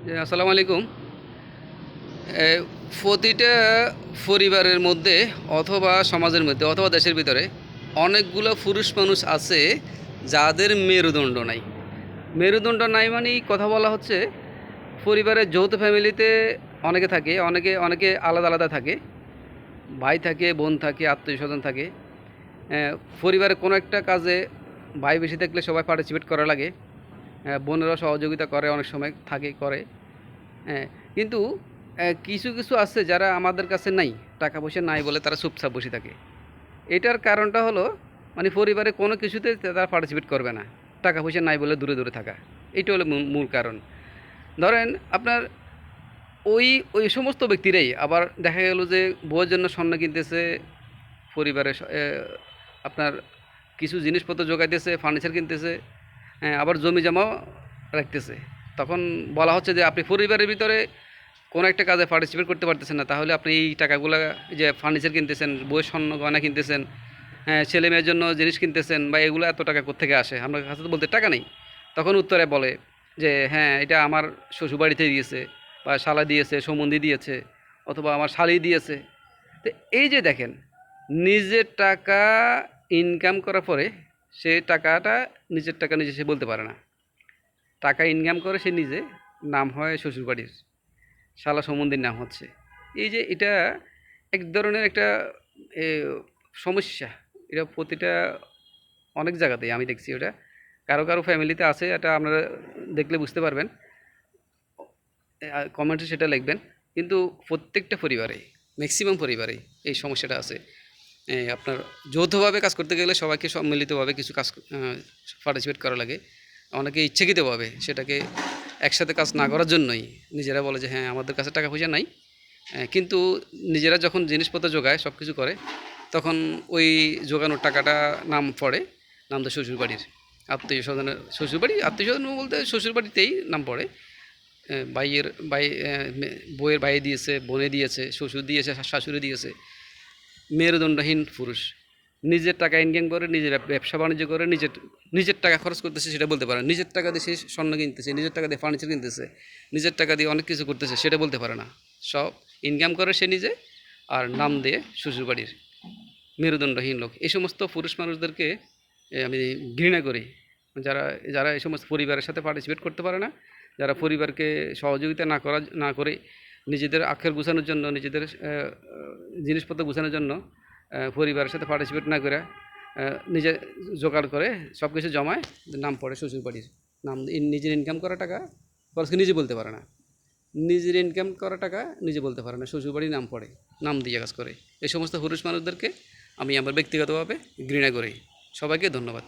আসসালামু আলাইকুম। এ, প্রতিটা পরিবারের মধ্যে অথবা সমাজের মধ্যে অথবা দেশের ভিতরে অনেকগুলো পুরুষ মানুষ আছে যাদের মেরুদণ্ড নাই। মেরুদণ্ড নাই মানে কথা বলা হচ্ছে পরিবারের যৌথ ফ্যামিলিতে অনেকে থাকে, অনেকে অনেকে আলাদা আলাদা থাকে। ভাই থাকে, বোন থাকে, আত্মীয় স্বজন থাকে। পরিবারের কোনো একটা কাজে ভাই বেশি থাকলে সবাই পার্টিসিপেট করা লাগে। বোনেরাও সহযোগিতা করে, অনেক সময় থাকে, করে। হ্যাঁ, কিন্তু কিছু কিছু আছে যারা আমাদের কাছে নাই, টাকা পয়সা নাই বলে তারা চুপচাপ বসে থাকে। এটার কারণটা হলো মানে পরিবারে কোনো কিছুতে তারা পার্টিসিপেট করবে না, টাকা পয়সা নাই বলে দূরে দূরে থাকা। এইটা হলো মূল কারণ। ধরেন আপনার ওই ওই সমস্ত ব্যক্তিরাই আবার দেখা গেল যে বউয়ের জন্য স্বর্ণ কিনতেছে, পরিবারে আপনার কিছু জিনিসপত্র জোগাইতেছে, ফার্নিচার কিনতেছে, হ্যাঁ, আবার জমি জমাও রাখতেছে। তখন বলা হচ্ছে যে আপনি পরিবারের ভিতরে কোনো একটা কাজে পার্টিসিপেট করতে পারতেছেন না, তাহলে আপনি এই টাকাগুলো যে ফার্নিচার কিনতেছেন, বইয়ের স্বর্ণ গয়না কিনতেছেন, হ্যাঁ, ছেলে মেয়ের জন্য জিনিস কিনতেছেন, বা এগুলো এত টাকা কোত্থেকে আসে, আমার কাছে তো বলতে টাকা নেই। তখন উত্তরে বলে যে হ্যাঁ, এটা আমার শ্বশুরবাড়িতে দিয়েছে, বা শালা দিয়েছে, সম্বন্ধী দিয়েছে, অথবা আমার শালি দিয়েছে। তো এই যে দেখেন, নিজের টাকা ইনকাম করার পরে সে টাকাটা, নিজের টাকা নিজে সে বলতে পারে না। টাকা ইনকাম করে সে নিজে, নাম হয় শ্বশুরবাড়ির, শালা সম্বন্ধীর নাম হচ্ছে। এই যে এটা এক ধরনের একটা এ, সমস্যা। এটা প্রতিটা অনেক জায়গাতেই আমি দেখছি। ওটা কারো কারো ফ্যামিলিতে আছে, এটা আপনারা দেখলে বুঝতে পারবেন, কমেন্টে সেটা লিখবেন। কিন্তু প্রত্যেকটা পরিবারেই, ম্যাক্সিমাম পরিবারেই এই সমস্যাটা আছে। আপনার যৌথভাবে কাজ করতে গেলে সবাইকে সম্মিলিতভাবে কিছু কাজ পার্টিসিপেট করা লাগে। অনেকে ইচ্ছাকৃতভাবে সেটাকে একসাথে কাজ না করার জন্যই নিজেরা বলে যে হ্যাঁ, আমাদের কাছে টাকা পয়সা নাই। কিন্তু নিজেরা যখন জিনিসপত্র জোগায়, সব কিছু করে, তখন ওই জোগানোর টাকাটা নাম পড়ে, নাম তো শ্বশুরবাড়ির, আত্মীয় স্বজনের শ্বশুরবাড়ি, আত্মীয় স্বজন বলতে শ্বশুরবাড়িতেই নাম পড়ে। ভাইয়ের ভাই, বউয়ের ভাই দিয়েছে, বোনে দিয়েছে, শ্বশুর দিয়েছে, শাশুড়ি দিয়েছে। মেরুদণ্ডহীন পুরুষ নিজের টাকা ইনকাম করে, নিজের ব্যবসা বাণিজ্য করে, নিজের নিজের টাকা খরচ করতেছে সেটা বলতে পারে না। নিজের টাকা দিয়ে সে স্বর্ণ কিনতেছে, নিজের টাকা দিয়ে ফার্নিচার কিনতেছে, নিজের টাকা দিয়ে অনেক কিছু করতেছে, সেটা বলতে পারে না। সব ইনকাম করে সে নিজে, আর নাম দিয়ে শ্বশুরবাড়ির। মেরুদণ্ডহীন লোক, এই সমস্ত পুরুষ মানুষদেরকে আমি ঘৃণা করি। যারা যারা এই সমস্ত পরিবারের সাথে পার্টিসিপেট করতে পারে না, যারা পরিবারকে সহযোগিতা না করে নিজেদের আখের গুছানোর জন্য, নিজেদের জিনিসপত্র গুছানোর জন্য পরিবারের সাথে পার্টিসিপেট না করে নিজে জোগাড় করে সব কিছু জমায়, নাম পড়ে শ্বশুরবাড়ির। নাম নিজের ইনকাম করা টাকা খরচকে নিজে বলতে পারে না। নিজের ইনকাম করা টাকা নিজে বলতে পারে না, শ্বশুরবাড়ির নাম পড়ে, নাম দিয়ে কাজ করে। এই সমস্ত পুরুষ মানুষদেরকে আমি আমার ব্যক্তিগতভাবে ঘৃণা করি। সবাইকে ধন্যবাদ।